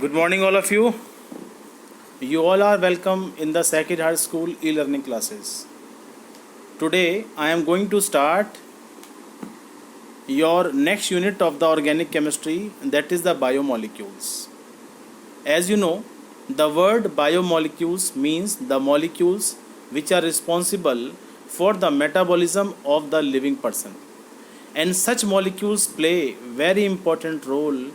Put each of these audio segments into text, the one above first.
Good morning, all of you. You all are welcome in the Sacred Heart School e-learning classes. Today, I am going to start your next unit of the organic chemistry, that is the biomolecules. As you know, the word biomolecules means the molecules which are responsible for the metabolism of the living person. And such molecules play very important role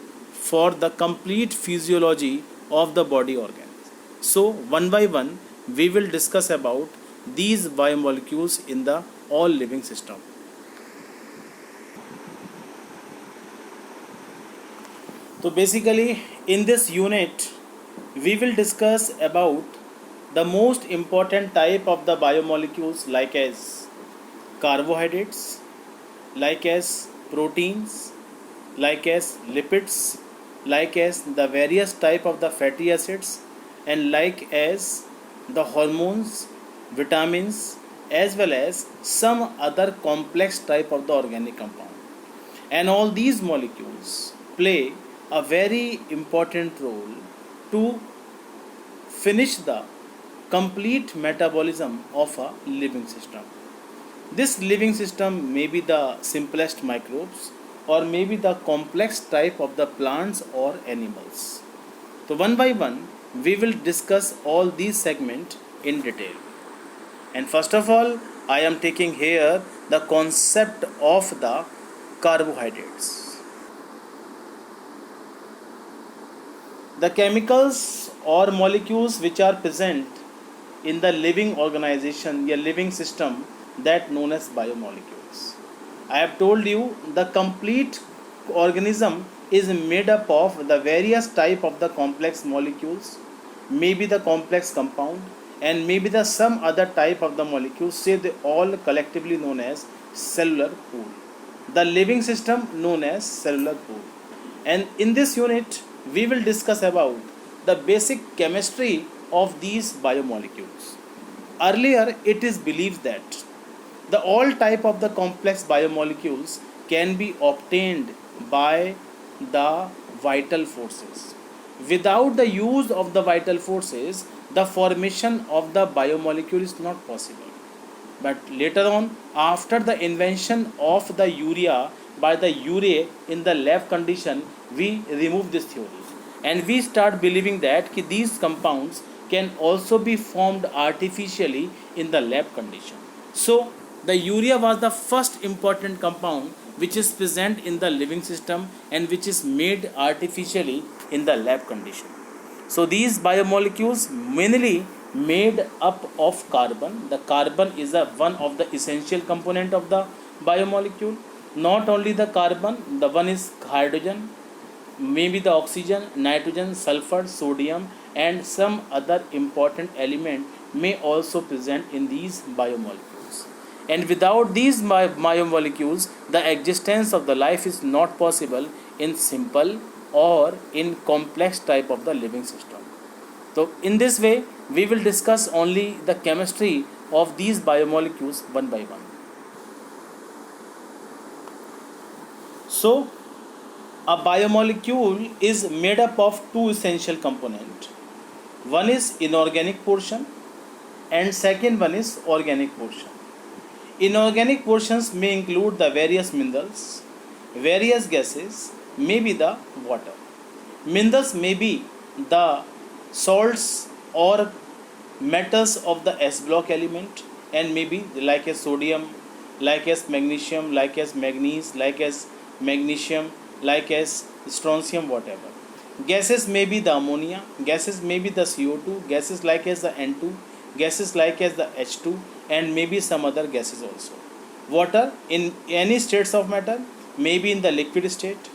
for the complete physiology of the body organs. So one by one we will discuss about these biomolecules in the all living system. So basically in this unit we will discuss about the most important type of the biomolecules like as carbohydrates, like as proteins, like as lipids, like as the various type of the fatty acids, and like as the hormones, vitamins, as well as some other complex type of the organic compound. And all these molecules play a very important role to finish the complete metabolism of a living system. This living system may be the simplest microbes or maybe the complex type of the plants or animals. So one by one we will discuss all these segments in detail. And first of all, I am taking here the concept of the carbohydrates. The chemicals or molecules which are present in the living organization, a living system, that known as biomolecules. I have told you the complete organism is made up of the various type of the complex molecules, maybe the complex compound, and maybe the some other type of the molecules, say they all collectively known as cellular pool. The living system known as cellular pool. And in this unit we will discuss about the basic chemistry of these biomolecules. Earlier it is believed that the all type of the complex biomolecules can be obtained by the vital forces. Without the use of the vital forces, the formation of the biomolecule is not possible. But later on, after the invention of the urea by the Urey in the lab condition, we remove this theory and we start believing that these compounds can also be formed artificially in the lab condition. So the urea was the first important compound which is present in the living system and which is made artificially in the lab condition. So these biomolecules mainly made up of carbon. The carbon is one of the essential component of the biomolecule. Not only the carbon, the one is hydrogen, maybe the oxygen, nitrogen, sulfur, sodium, and some other important element may also present in these biomolecules. And without these biomolecules, the existence of the life is not possible in simple or in complex type of the living system. So in this way we will discuss only the chemistry of these biomolecules one by one. So a biomolecule is made up of two essential components. One is inorganic portion and second one is organic portion. Inorganic portions may include the various minerals, various gases, maybe the water. Minerals may be the salts or metals of the S block element, and maybe like as sodium, like as magnesium, like as manganese, like as magnesium, like as strontium, whatever. Gases may be the ammonia, gases may be the CO2, gases like as the N2, gases like as the H2, and maybe some other gases also. Water in any states of matter, maybe in the liquid state,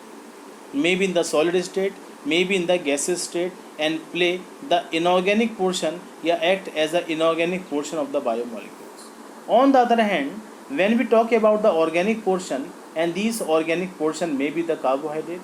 maybe in the solid state, maybe in the gaseous state, and play the inorganic portion, act as the inorganic portion of the biomolecules. On the other hand, when we talk about the organic portion, and these organic portion may be the carbohydrate,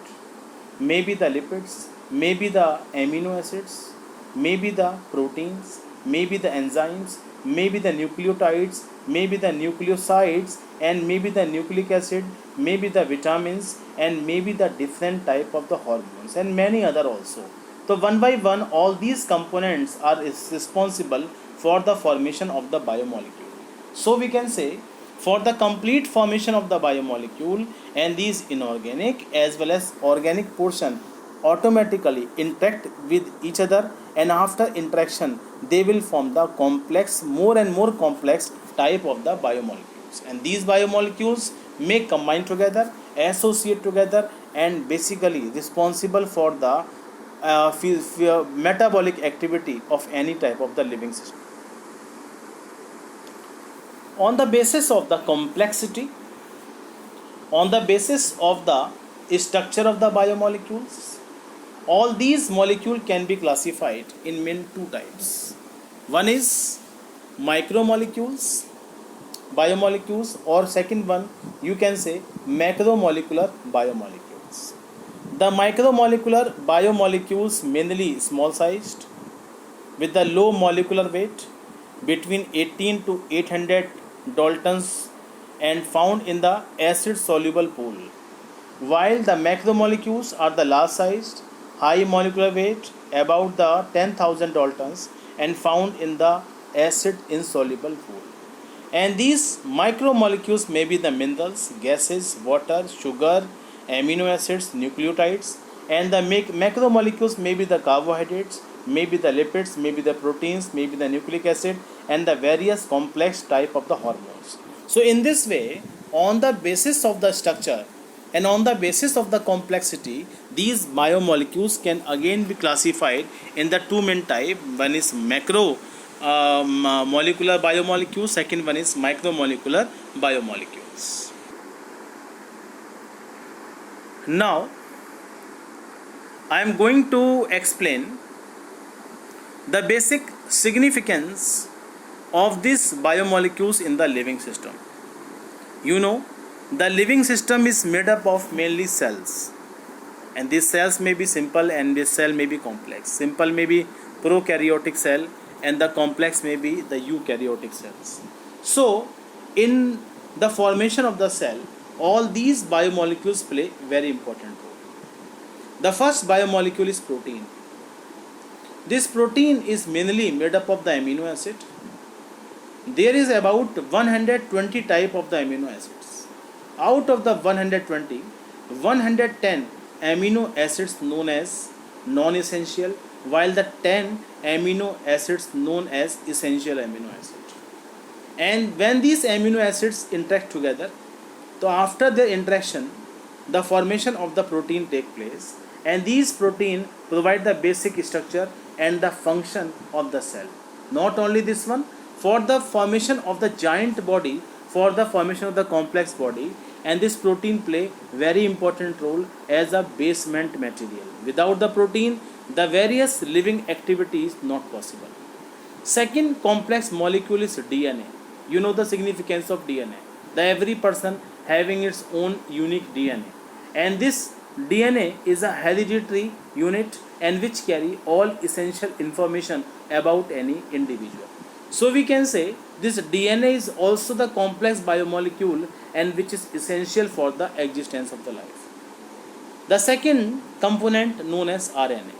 maybe the lipids, maybe the amino acids, maybe the proteins, maybe the enzymes, maybe the nucleotides, maybe the nucleosides, and maybe the nucleic acid, maybe the vitamins, and maybe the different type of the hormones, and many other also. So one by one, all these components are responsible for the formation of the biomolecule. So we can say, for the complete formation of the biomolecule, and these inorganic as well as organic portion automatically interact with each other, and after interaction they will form the complex, more and more complex type of the biomolecules, and these biomolecules may combine together, associate together, and basically responsible for the metabolic activity of any type of the living system. On the basis of the complexity, on the basis of the structure of the biomolecules, all these molecules can be classified in main two types. One is micromolecules, biomolecules, or second one you can say macromolecular biomolecules. The micromolecular biomolecules mainly small sized with the low molecular weight between 18 to 800 daltons and found in the acid soluble pool, while the macromolecules are the large sized, high molecular weight about the 10,000 daltons and found in the acid insoluble pool. And these micromolecules may be the minerals, gases, water, sugar, amino acids, nucleotides, and the macromolecules may be the carbohydrates, may be the lipids, may be the proteins, may be the nucleic acid, and the various complex type of the hormones. So in this way, on the basis of the structure and on the basis of the complexity, these biomolecules can again be classified in the two main type. One is macro molecular biomolecules, second one is micromolecular biomolecules. Now I am going to explain the basic significance of these biomolecules in the living system. You know, the living system is made up of mainly cells, and these cells may be simple and this cell may be complex. Simple may be prokaryotic cell and the complex may be the eukaryotic cells. So in the formation of the cell, all these biomolecules play very important role. The first biomolecule is protein. This protein is mainly made up of the amino acid. There is about 120 type of the amino acids. Out of the 120, 110 amino acids known as non-essential, while the 10 amino acids known as essential amino acid. And when these amino acids interact together, so after their interaction, the formation of the protein take place, and these protein provide the basic structure and the function of the cell. Not only this one, for the formation of the giant body, for the formation of the complex body, and this protein play very important role as a basement material. Without the protein, the various living activity is not possible. Second complex molecule is DNA. You know the significance of DNA. The every person having its own unique DNA, and this DNA is a hereditary unit and which carry all essential information about any individual. So we can say this DNA is also the complex biomolecule and which is essential for the existence of the life. The second component known as RNA.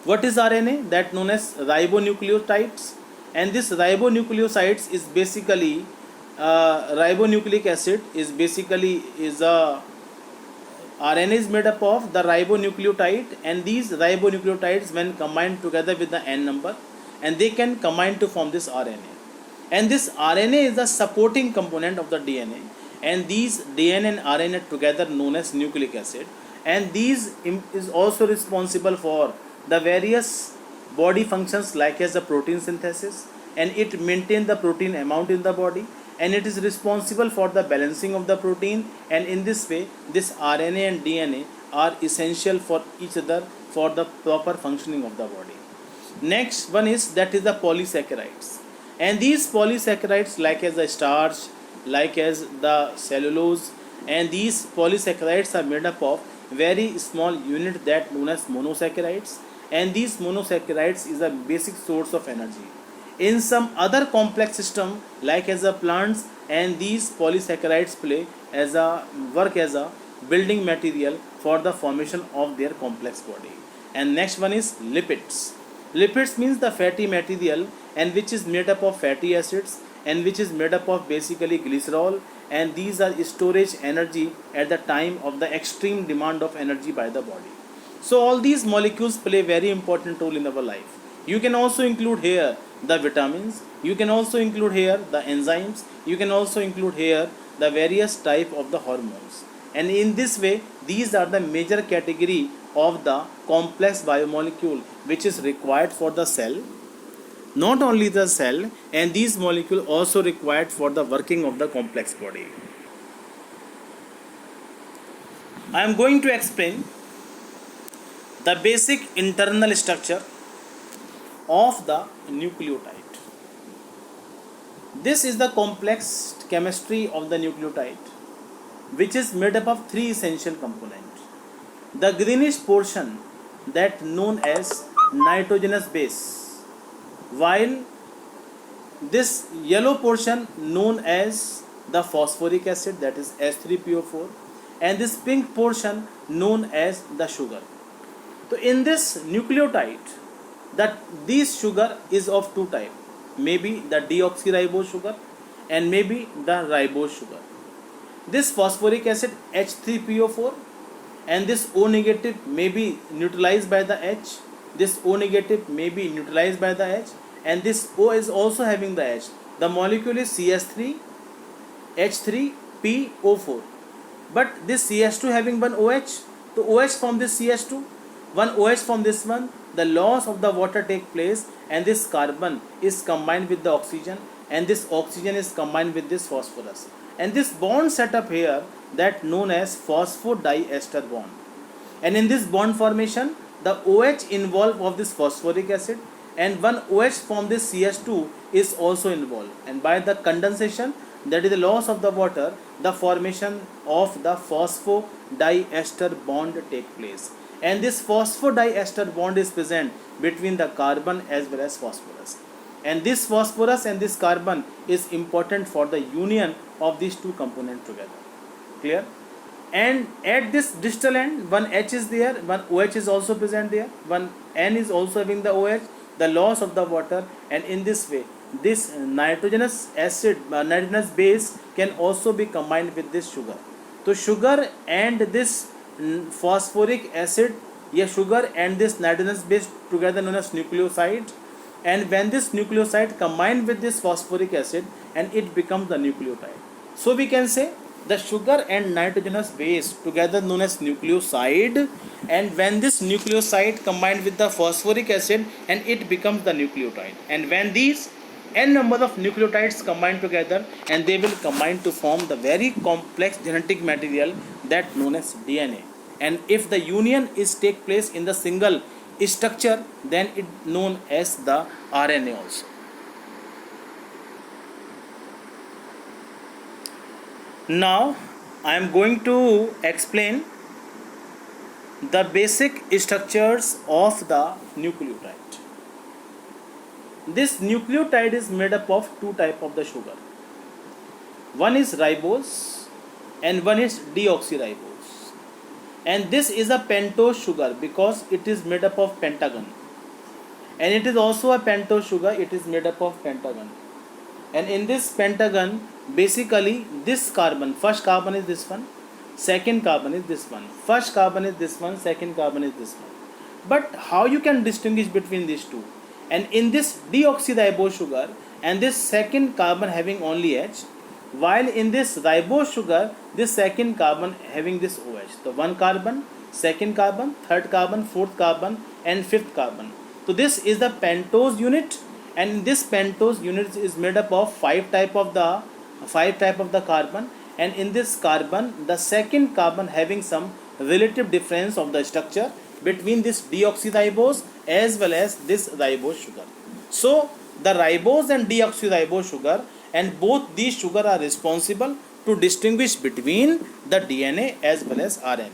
What is RNA? That known as ribonucleotides, and this ribonucleosides is basically ribonucleic acid is a RNA is made up of the ribonucleotide, and these ribonucleotides when combined together with the N number, and they can combine to form this RNA. And this RNA is the supporting component of the DNA, and these DNA and RNA together known as nucleic acid, and these is also responsible for the various body functions like as the protein synthesis, and it maintains the protein amount in the body, and it is responsible for the balancing of the protein, and in this way this RNA and DNA are essential for each other for the proper functioning of the body. Next one is that is the polysaccharides, and these polysaccharides like as the starch, like as the cellulose, and these polysaccharides are made up of very small unit that known as monosaccharides, and these monosaccharides is a basic source of energy in some other complex system like as the plants, and these polysaccharides play as a work as a building material for the formation of their complex body. and next one is lipids. Lipids means the fatty material and which is made up of fatty acids and which is made up of basically glycerol, and these are storage energy at the time of the extreme demand of energy by the body. So all these molecules play very important role in our life. You can also include here the vitamins, you can also include here the enzymes, you can also include here the various type of the hormones. And in this way, these are the major category of the complex biomolecule which is required for the cell. Not only the cell, and these molecules also required for the working of the complex body. I am going to explain the basic internal structure of the nucleotide. This is the complex chemistry of the nucleotide, which is made up of three essential components. The greenish portion that known as nitrogenous base, while this yellow portion known as the phosphoric acid, that is H3PO4, and this pink portion known as the sugar. So in this nucleotide, that this sugar is of two types, maybe the deoxyribose sugar and maybe the ribose sugar. This phosphoric acid H3PO4 and this O negative may be neutralized by the H, this O negative may be neutralized by the H, and this O is also having the H. The molecule is CS3 H3PO4, but this CS2 having one OH, so OH from this CS2, one OH from this one, the loss of the water take place, and this carbon is combined with the oxygen, and this oxygen is combined with this phosphorus, and this bond set up here that known as phosphodiester bond. And in this bond formation, the OH involved of this phosphoric acid and one OH from this CS2 is also involved, and by the condensation, that is the loss of the water, the formation of the phosphodiester bond take place, and this phosphodiester bond is present between the carbon as well as phosphorus, and this phosphorus and this carbon is important for the union of these two components together. Clear? And at this distal end, one H is there, one OH is also present there, one N is also having the OH, the loss of the water, and in this way this nitrogenous acid, nitrogenous base can also be combined with this sugar. So sugar and this phosphoric acid, sugar and this nitrogenous base together known as nucleoside, and when this nucleoside combined with this phosphoric acid and it becomes the nucleotide. So we can say the sugar and nitrogenous base together known as nucleoside, and when this nucleoside combined with the phosphoric acid and it becomes the nucleotide, and when these n number of nucleotides combine together and they will combine to form the very complex genetic material that known as DNA. And if the union is take place in the single structure, then it known as the RNA also. Now I am going to explain the basic structures of the nucleotide. This nucleotide is made up of two types of the sugar. One is ribose and one is deoxyribose. And this is a pentose sugar because it is made up of pentagon. And it is also a pentose sugar, it is made up of pentagon. And in this pentagon, basically this carbon, first carbon is this one, second carbon is this one, first carbon is this one, second carbon is this one. But how you can distinguish between these two? And in this deoxyribose sugar and this second carbon having only H, while in this ribose sugar this second carbon having this OH. So one carbon, second carbon, third carbon, fourth carbon and fifth carbon. So this is the pentose unit, and this pentose unit is made up of five type of the carbon, and in this carbon the second carbon having some relative difference of the structure between this deoxyribose as well as this ribose sugar. So the ribose and deoxyribose sugar, and both these sugar are responsible to distinguish between the DNA as well as RNA.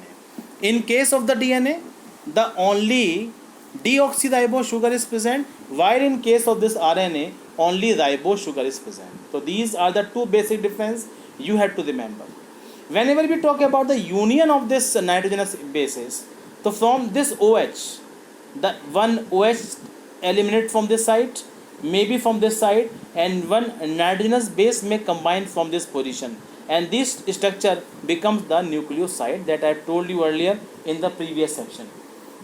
In case of the DNA, the only deoxyribose sugar is present, while in case of this RNA only ribose sugar is present. So these are the two basic difference you have to remember. Whenever we talk about the union of this nitrogenous bases, so from this OH the one OH eliminate from this side, maybe from this side, and one nitrogenous base may combine from this position, and this structure becomes the nucleoside that I told you earlier in the previous section.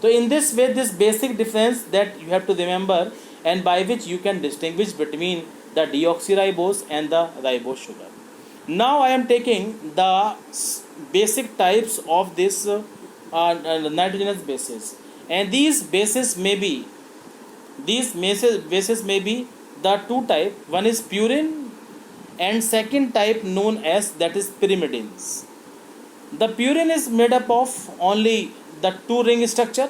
So in this way, this basic difference that you have to remember, and by which you can distinguish between the deoxyribose and the ribose sugar. Now I am taking the basic types of this nitrogenous bases, and these bases may be the two type. One is purine, and second type known as that is pyrimidines. The purine is made up of only the two ring structure,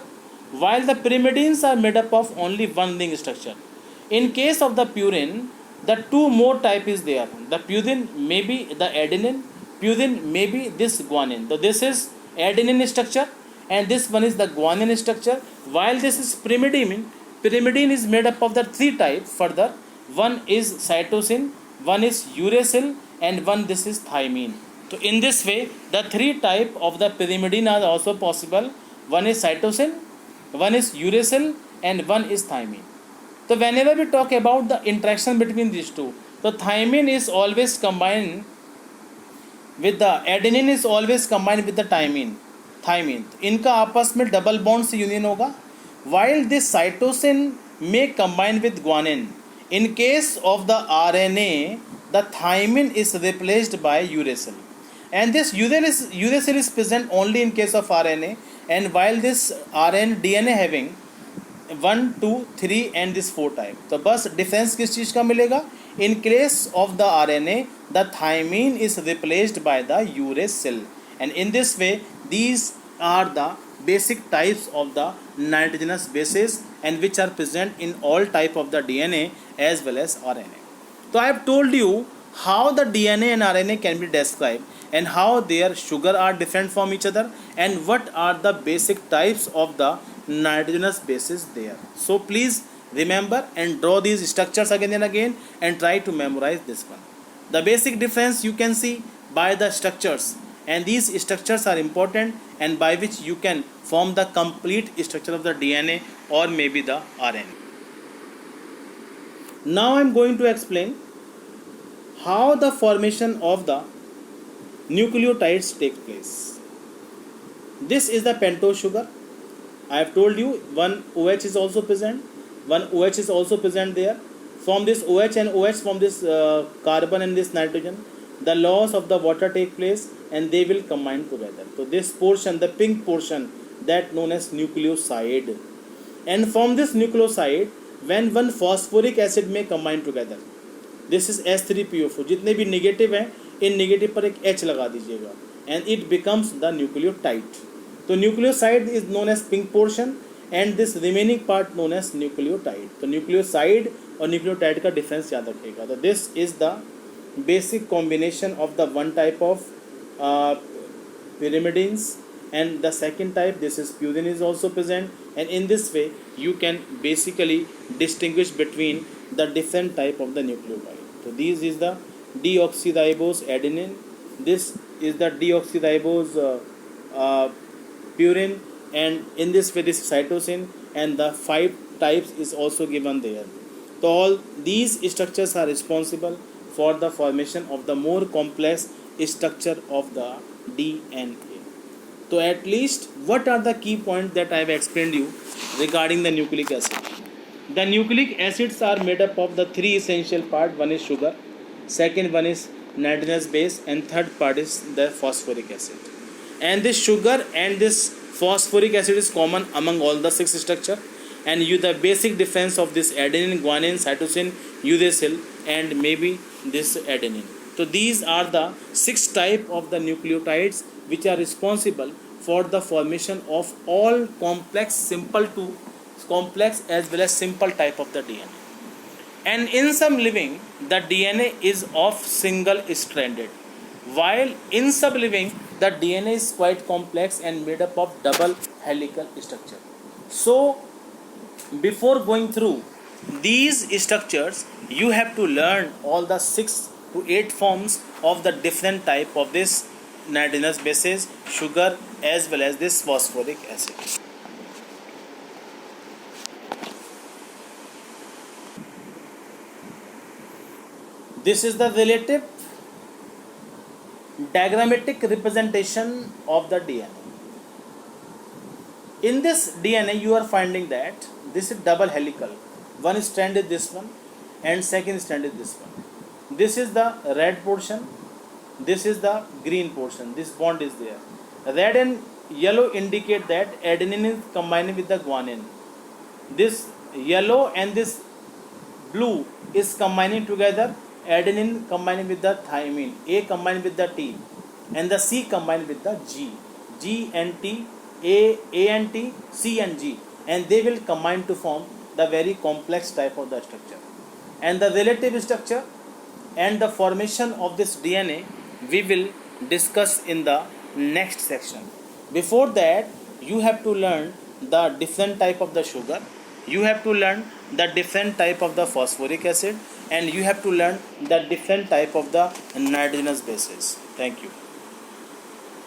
while the pyrimidines are made up of only one ring structure. In case of the purine, the two more type is there. The purine may be the adenine, purine may be this guanine. So this is adenine structure, and this one is the guanine structure, while this is pyrimidine. Pyrimidine is made up of the three types further. One is cytosine, one is uracil, and one this is thymine. So in this way, the three type of the pyrimidine are also possible. One is cytosine, one is uracil, and one is thymine. So whenever we talk about the interaction between these two, so thymine is always combined with the adenine is always combined with the thymine. इनका आपस में double bond से union होगा, while this cytosine may combine with guanine. In case of the RNA, the thymine is replaced by uracil, and this uracil is present only in case of RNA, and while this DNA having 1, 2, 3 and this 4 type. तो बस difference किस चीज़ का मिलेगा? In case of the RNA, the thymine is replaced by the uracil, and in this way these are the basic types of the nitrogenous bases, and which are present in all type of the DNA as well as RNA. So I have told you how the DNA and RNA can be described, and how their sugar are different from each other, and what are the basic types of the nitrogenous bases there. So please remember and draw these structures again and again, and try to memorize this one. The basic difference you can see by the structures, and these structures are important, and by which you can form the complete structure of the DNA or maybe the RNA. Now I am going to explain how the formation of the nucleotides take place. This is the pentose sugar. I have told you one OH is also present, one OH is also present there. From this OH and OH, from this carbon and this nitrogen, the loss of the water take place, and they will combine together. So this portion, the pink portion, that known as nucleoside, and from this nucleoside, when one phosphoric acid may combine together, this is H3PO4. जितने भी negative हैं, इन negative पर एक H लगा दीजिएगा, and it becomes the nucleotide. तो nucleoside is known as pink portion, and this remaining part known as nucleotide. तो nucleoside और nucleotide का difference याद रखिएगा. तो this is the basic combination of the one type of pyrimidines, and the second type, this is purine, is also present, and in this way you can basically distinguish between the different type of the nucleotide. So this is the deoxyribose adenine, this is the deoxyribose purine, and in this way this is cytosine, and the 5 types is also given there. So all these structures are responsible for the formation of the more complex structure of the DNA. So at least what are the key points that I have explained you regarding the nucleic acid? The nucleic acids are made up of the 3 essential parts. One is sugar, second one is nitrogenous base, and third part is the phosphoric acid. And this sugar and this phosphoric acid is common among all the 6 structure, and the basic difference of this adenine, guanine, cytosine, uracil, and maybe this adenine. So these are the 6 type of the nucleotides which are responsible for the formation of all complex, simple to complex as well as simple type of the DNA. And in some living, the DNA is of single stranded, while in some living the DNA is quite complex and made up of double helical structure. So before going through these structures, you have to learn all the 6 to 8 forms of the different type of this nitrogenous bases, sugar, as well as this phosphoric acid. This is the relative diagrammatic representation of the DNA. In this DNA, you are finding that this is double helical. One strand is this one, and second strand is this one. This is the red portion. This is the green portion. This bond is there. Red and yellow indicate that adenine is combining with the guanine. This yellow and this blue is combining together. Adenine combining with the thymine. A combined with the T, and the C combined with the G. G and T, A and T, C and G, and they will combine to form the very complex type of the structure. And the relative structure and the formation of this DNA we will discuss in the next section. Before that, you have to learn the different type of the sugar, you have to learn the different type of the phosphoric acid, and you have to learn the different type of the nitrogenous bases. Thank you.